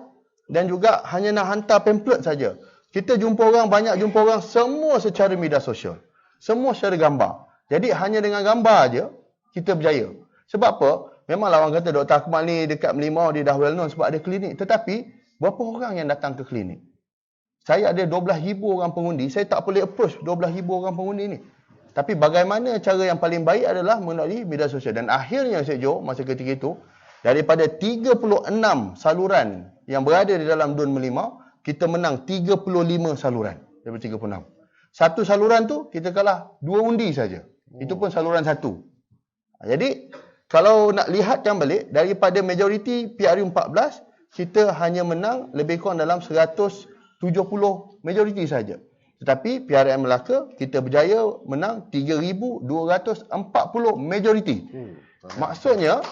dan juga hanya nak hantar pamphlet saja. Kita jumpa orang, banyak jumpa orang, semua secara media sosial. Semua secara gambar. Jadi hanya dengan gambar aja kita berjaya. Sebab apa? Memanglah orang kata Dr. Akmal ni dekat Merlimau dia dah well known sebab ada klinik. Tetapi berapa orang yang datang ke klinik? Saya ada 12,000 orang pengundi, saya tak boleh approach 12,000 orang pengundi ni. Tapi bagaimana cara yang paling baik adalah melalui media sosial. Dan akhirnya Syed Joe, masa ketika itu, daripada 36 saluran yang berada di dalam DUN Merlimau, kita menang 35 saluran daripada 36. Satu saluran tu kita kalah 2 undi saja. Itu pun saluran satu. Jadi kalau nak lihatkan balik daripada majoriti PRU 14, kita hanya menang lebih kurang dalam 170 majoriti saja. Tetapi PRN Melaka kita berjaya menang 3,240 majoriti. Maksudnya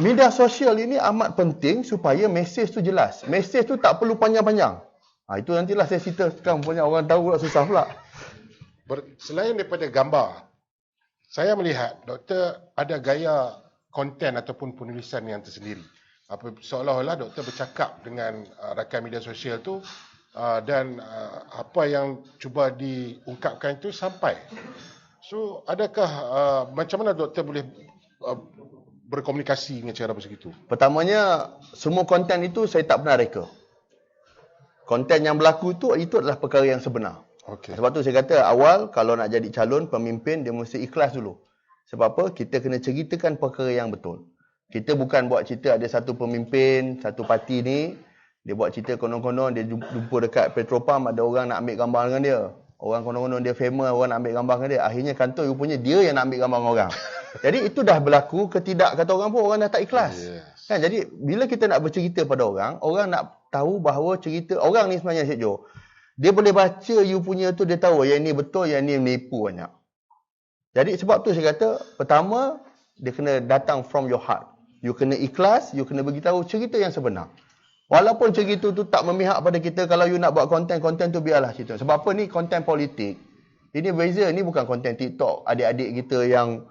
media sosial ini amat penting supaya mesej tu jelas. Mesej tu tak perlu panjang-panjang. Itu nantilah saya cerita sekarang punya orang tahu pula susah pula. Selain daripada gambar, saya melihat Doktor ada gaya konten ataupun penulisan yang tersendiri. seolah-olah doktor bercakap dengan rakan media sosial tu dan apa yang cuba diungkapkan itu sampai. So, adakah macam mana doktor boleh berkomunikasi dengan cara begitu? Pertamanya, semua konten itu saya tak pernah reka. Konten yang berlaku itu adalah perkara yang sebenar. Okay. Sebab tu saya kata awal kalau nak jadi calon pemimpin dia mesti ikhlas dulu. Sebab apa? Kita kena ceritakan perkara yang betul. Kita bukan buat cerita ada satu pemimpin, satu parti ni, dia buat cerita konon-konon dia jumpa dekat Petropam ada orang nak ambil gambar dengan dia. Orang konon-konon dia famous, orang nak ambil gambar dengan dia. Akhirnya kantor rupanya dia yang nak ambil gambar dengan orang. Jadi itu dah berlaku, ketidak kata orang pun orang dah tak ikhlas. Yes. Kan? Jadi bila kita nak bercerita pada orang nak tahu bahawa cerita orang ni sebenarnya Cik Jo. Dia boleh baca you punya tu, dia tahu yang ni betul, yang ni menipu banyak. Jadi sebab tu saya kata, pertama dia kena datang from your heart. You kena ikhlas, you kena beritahu cerita yang sebenar. Walaupun cerita tu tak memihak pada kita, kalau you nak buat konten tu biarlah cerita. Sebab apa ni konten politik. Ini beza, ni bukan konten TikTok adik-adik kita yang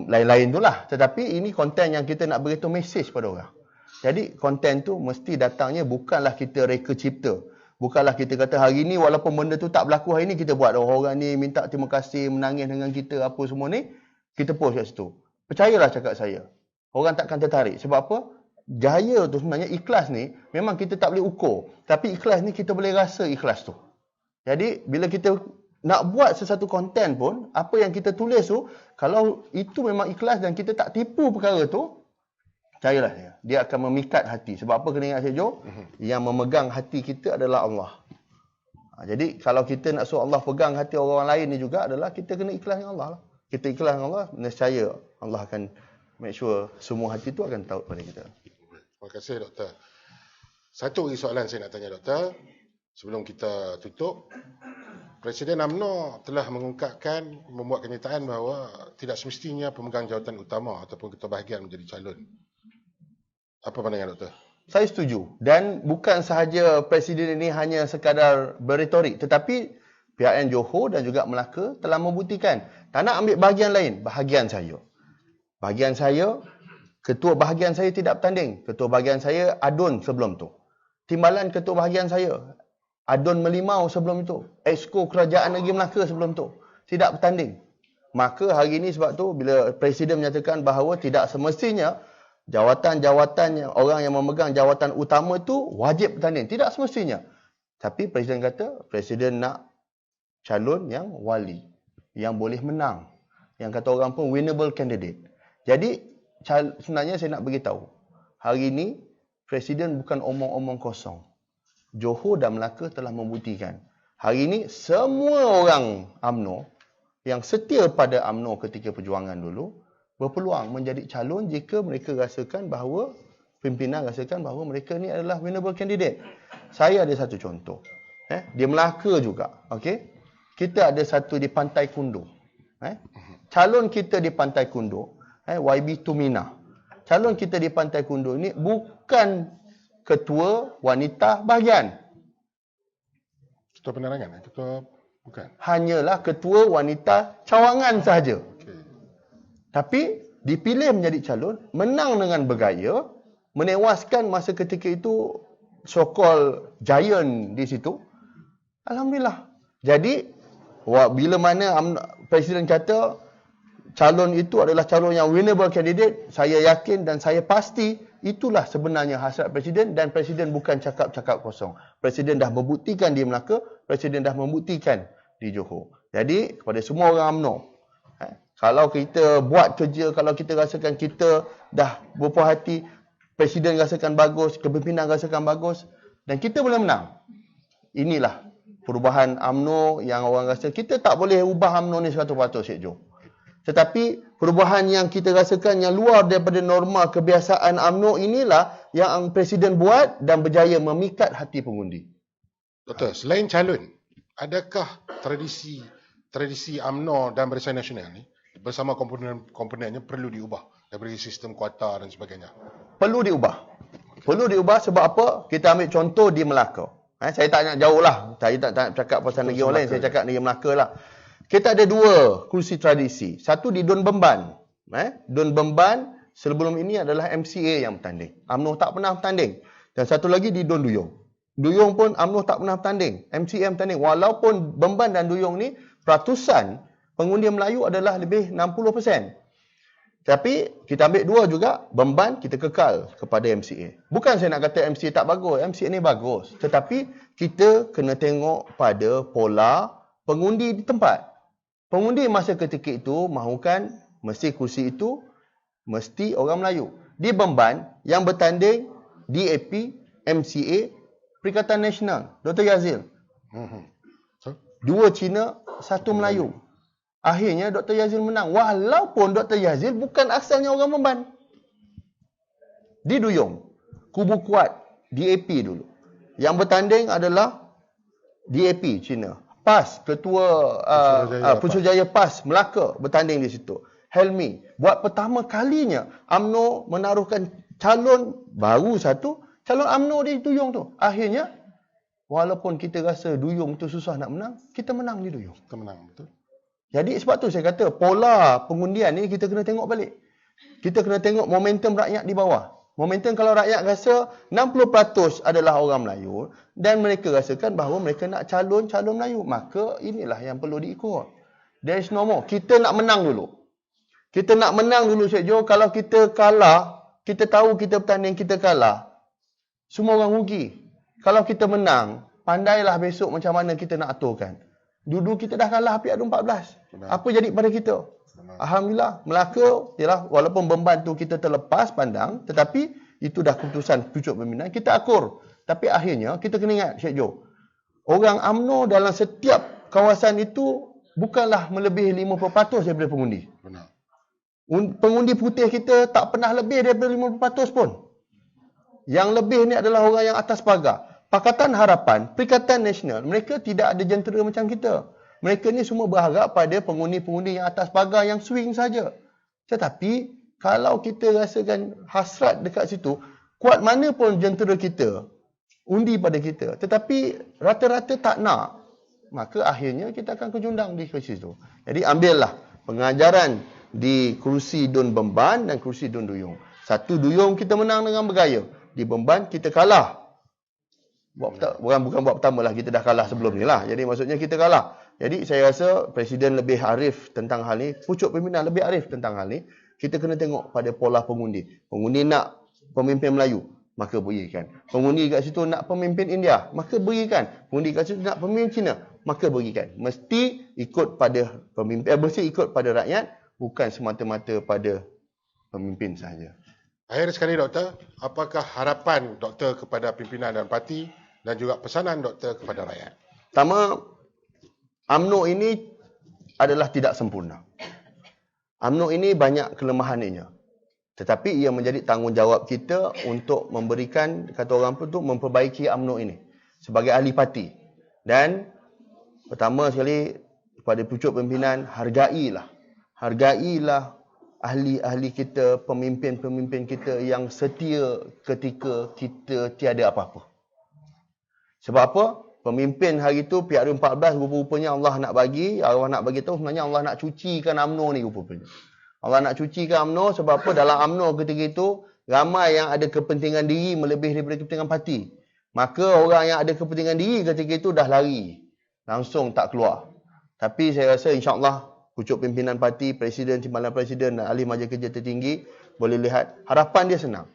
lain-lain tu lah. Tetapi ini konten yang kita nak beritahu mesej pada orang. Jadi konten tu mesti datangnya bukanlah kita reka cipta. Bukanlah kita kata hari ni walaupun benda tu tak berlaku hari ni kita buat. Orang ni minta terima kasih, menangis dengan kita apa semua ni. Kita post kat situ. Percayalah cakap saya. Orang takkan tertarik. Sebab apa? Jaya tu sebenarnya ikhlas ni memang kita tak boleh ukur. Tapi ikhlas ni kita boleh rasa ikhlas tu. Jadi bila kita nak buat sesuatu konten pun, apa yang kita tulis tu, kalau itu memang ikhlas dan kita tak tipu perkara tu, percayalah dia akan memikat hati. Sebab apa kena ingat Cik Jo? Yang memegang hati kita adalah Allah. Jadi kalau kita nak suruh Allah pegang hati orang lain ni juga adalah kita kena ikhlas dengan Allah lah. Kita ikhlas dengan Allah, nescaya Allah akan make sure semua hati tu akan tahu pada kita. Terima kasih doktor. Satu lagi soalan saya nak tanya doktor sebelum kita tutup. Presiden UMNO telah membuat kenyataan bahawa tidak semestinya pemegang jawatan utama ataupun ketua bahagian menjadi calon. Apa pandangan doktor? Saya setuju. Dan bukan sahaja Presiden ini hanya sekadar berretorik, tetapi PRN Johor dan juga Melaka telah membuktikan. Tak nak ambil bahagian lain, bahagian saya. Bahagian saya, ketua bahagian saya tidak bertanding. Ketua bahagian saya adun sebelum tu. Timbalan ketua bahagian saya adun Melimau sebelum itu. Exco Kerajaan Negeri Melaka sebelum tu. Tidak bertanding. Maka hari ini sebab tu bila Presiden menyatakan bahawa tidak semestinya jawatan-jawatan yang orang yang memegang jawatan utama itu wajib bertanding. Tidak semestinya. Tapi Presiden kata, Presiden nak calon yang wali. Yang boleh menang. Yang kata orang pun winnable candidate. Jadi sebenarnya saya nak beritahu. Hari ini Presiden bukan omong-omong kosong. Johor dan Melaka telah membuktikan. Hari ini semua orang UMNO yang setia pada UMNO ketika perjuangan dulu berpeluang menjadi calon jika mereka rasakan bahawa pimpinan rasakan bahawa mereka ni adalah winnable candidate. Saya ada satu contoh. Di Melaka juga. Okay? Kita ada satu di Pantai Kundo. Calon kita di Pantai Kundo, YB Tumina. Calon kita di Pantai Kundo ini bukan ketua wanita bahagian. Ketua penerangan? Ketua bukan? Hanyalah ketua wanita cawangan sahaja. Okay. Tapi dipilih menjadi calon, menang dengan bergaya, menewaskan masa ketika itu so-called giant di situ. Alhamdulillah. Jadi bila mana Presiden kata calon itu adalah calon yang winnable candidate, saya yakin dan saya pasti itulah sebenarnya hasrat Presiden dan Presiden bukan cakap-cakap kosong. Presiden dah membuktikan di Melaka, Presiden dah membuktikan di Johor. Jadi kepada semua orang UMNO, kalau kita buat kerja, kalau kita rasakan kita dah berpuas hati, Presiden rasakan bagus, kepimpinan rasakan bagus dan kita boleh menang. Inilah perubahan UMNO yang orang rasa kita tak boleh ubah UMNO ni 100% Cik Jo. Tetapi perubahan yang kita rasakan yang luar daripada norma kebiasaan UMNO inilah yang Presiden buat dan berjaya memikat hati pengundi. Doktor, selain calon, adakah tradisi UMNO dan Barisan Nasional ni bersama komponen-komponennya perlu diubah daripada sistem kuarta dan sebagainya? Perlu diubah. Perlu diubah sebab apa? Kita ambil contoh di Melaka. Saya tak nak jauh lah. Saya tak nak cakap pasal negeri orang lain. Saya cakap negeri Melaka lah. Kita ada dua kursi tradisi. Satu di Dun Bemban. Dun Bemban sebelum ini adalah MCA yang bertanding. UMNO tak pernah bertanding. Dan satu lagi di Don Duyung. Duyung pun UMNO tak pernah bertanding. MCA bertanding. Walaupun Bemban dan Duyung ni peratusan pengundi Melayu adalah lebih 60%. Tapi kita ambil dua juga, Bemban kita kekal kepada MCA. Bukan saya nak kata MCA tak bagus, MCA ni bagus. Tetapi kita kena tengok pada pola pengundi di tempat. Pengundi masa ketika itu mahukan mesti kursi itu mesti orang Melayu. Di Bemban yang bertanding DAP, MCA, Perikatan Nasional, Dr. Yazil. Dua Cina, satu Melayu. Akhirnya Dr. Yazil menang. Walaupun Dr. Yazil bukan asalnya orang Bemban. Di Duyung, kubu kuat DAP dulu. Yang bertanding adalah DAP Cina. PAS, Ketua Putrajaya PAS Melaka bertanding di situ. Helmi. Buat pertama kalinya UMNO menaruhkan calon baru satu, calon UMNO di Duyung tu. Akhirnya, walaupun kita rasa Duyung tu susah nak menang, kita menang di Duyung. Kita menang, betul. Jadi sebab tu saya kata pola pengundian ni kita kena tengok balik. Kita kena tengok momentum rakyat di bawah. Momentum kalau rakyat rasa 60% adalah orang Melayu dan mereka rasakan bahawa mereka nak calon-calon Melayu, maka inilah yang perlu diikut. There is no more. Kita nak menang dulu. Kita nak menang dulu Syed Jo. Kalau kita kalah, kita tahu kita bertanding kita kalah, semua orang rugi. Kalau kita menang, pandailah besok macam mana kita nak aturkan. Dulu kita dah kalah Piala 14. Apa jadi pada kita? Alhamdulillah, Melaka, yalah, walaupun Bemban tu kita terlepas pandang, tetapi itu dah keputusan pucuk pimpinan, kita akur. Tapi akhirnya, kita kena ingat, Syed Jo, orang UMNO dalam setiap kawasan itu bukanlah melebihi 50% daripada pengundi. Benar. Pengundi putih kita tak pernah lebih daripada 50% pun. Yang lebih ni adalah orang yang atas pagar. Pakatan Harapan, Perikatan Nasional, mereka tidak ada jentera macam kita. Mereka ni semua berharap pada pengundi-pengundi yang atas pagar yang swing saja. Tetapi, kalau kita rasakan hasrat dekat situ, kuat mana pun jentera kita, undi pada kita. Tetapi, rata-rata tak nak. Maka akhirnya kita akan kejundang di kursi itu. Jadi, ambillah pengajaran di kursi Dun Bemban dan kursi Dun Duyung. Satu Duyung kita menang dengan bergaya. Di Bemban kita kalah. Bukan buat pertama lah, kita dah kalah sebelum ni lah. Jadi maksudnya kita kalah. Jadi saya rasa Presiden lebih arif tentang hal ni, pucuk pimpinan lebih arif tentang hal ni. Kita kena tengok pada pola pengundi. Pengundi nak pemimpin Melayu, maka berikan. Pengundi kat situ nak pemimpin India, maka berikan. Pengundi kat situ nak pemimpin Cina, maka berikan. Mesti ikut pada pemimpin, mesti ikut pada rakyat, bukan semata-mata pada pemimpin sahaja. Akhir sekali Doktor, apakah harapan Doktor kepada pimpinan dan parti dan juga pesanan Doktor kepada rakyat? Pertama, UMNO ini adalah tidak sempurna. UMNO ini banyak kelemahannya. Tetapi ia menjadi tanggungjawab kita untuk memberikan, kata orang pun tu, memperbaiki UMNO ini sebagai ahli parti. Dan pertama sekali kepada pucuk pimpinan, hargailah ahli-ahli kita, pemimpin-pemimpin kita yang setia ketika kita tiada apa-apa. Sebab apa? Pemimpin hari itu Piala 14 rupa-rupanya Allah nak bagi, Allah nak bagi tahu sebenarnya Allah nak cucikan UMNO ni rupa-rupanya. Allah nak cucikan UMNO sebab apa? Dalam UMNO ketika itu ramai yang ada kepentingan diri melebihi daripada kepentingan parti. Maka orang yang ada kepentingan diri ketika itu dah lari. Langsung tak keluar. Tapi saya rasa insya-Allah pucuk pimpinan parti, presiden, timbalan presiden dan ahli majlis kerja tertinggi boleh lihat harapan dia senang.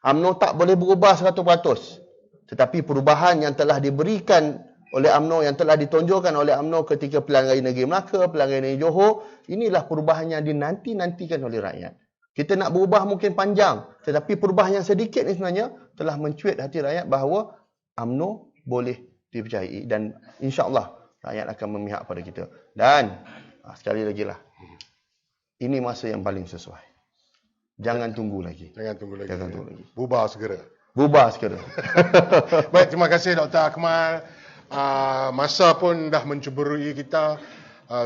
UMNO tak boleh berubah 100%. Tetapi perubahan yang telah diberikan oleh UMNO, yang telah ditonjolkan oleh UMNO ketika Pilihan Raya Negeri Melaka, Pilihan Raya Negeri Johor, inilah perubahan yang dinanti-nantikan oleh rakyat. Kita nak berubah mungkin panjang, tetapi perubahan yang sedikit ni sebenarnya telah mencuit hati rakyat bahawa UMNO boleh dipercayai dan insya-Allah rakyat akan memihak pada kita. Dan sekali lagi lah, ini masa yang paling sesuai. Jangan tunggu lagi. Jangan tunggu lagi. Bubar segera. Baik, terima kasih Dr. Akmal. Masa pun dah menceburui kita.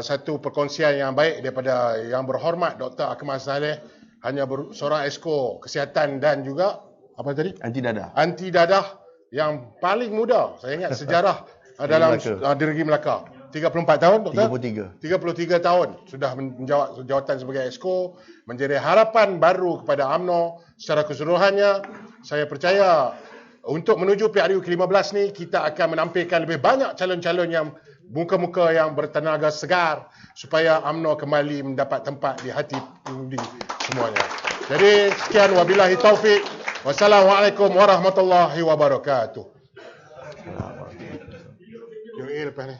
Satu perkongsian yang baik daripada yang berhormat Dr. Akmal Saleh, hanya seorang esko kesihatan dan juga apa tadi? Anti dadah yang paling muda. Saya ingat sejarah dalam Negeri Melaka. 34 tahun, Doktor? 33. 33 tahun sudah menjawat jawatan sebagai Exco, menjadi harapan baru kepada UMNO secara keseluruhannya. Saya percaya untuk menuju PRU ke-15 ni, kita akan menampilkan lebih banyak calon-calon yang muka-muka yang bertenaga segar supaya UMNO kembali mendapat tempat di hati pengundi semuanya. Jadi sekian, wabillahi taufik. Wassalamualaikum warahmatullahi wabarakatuh. Yung lepas ni.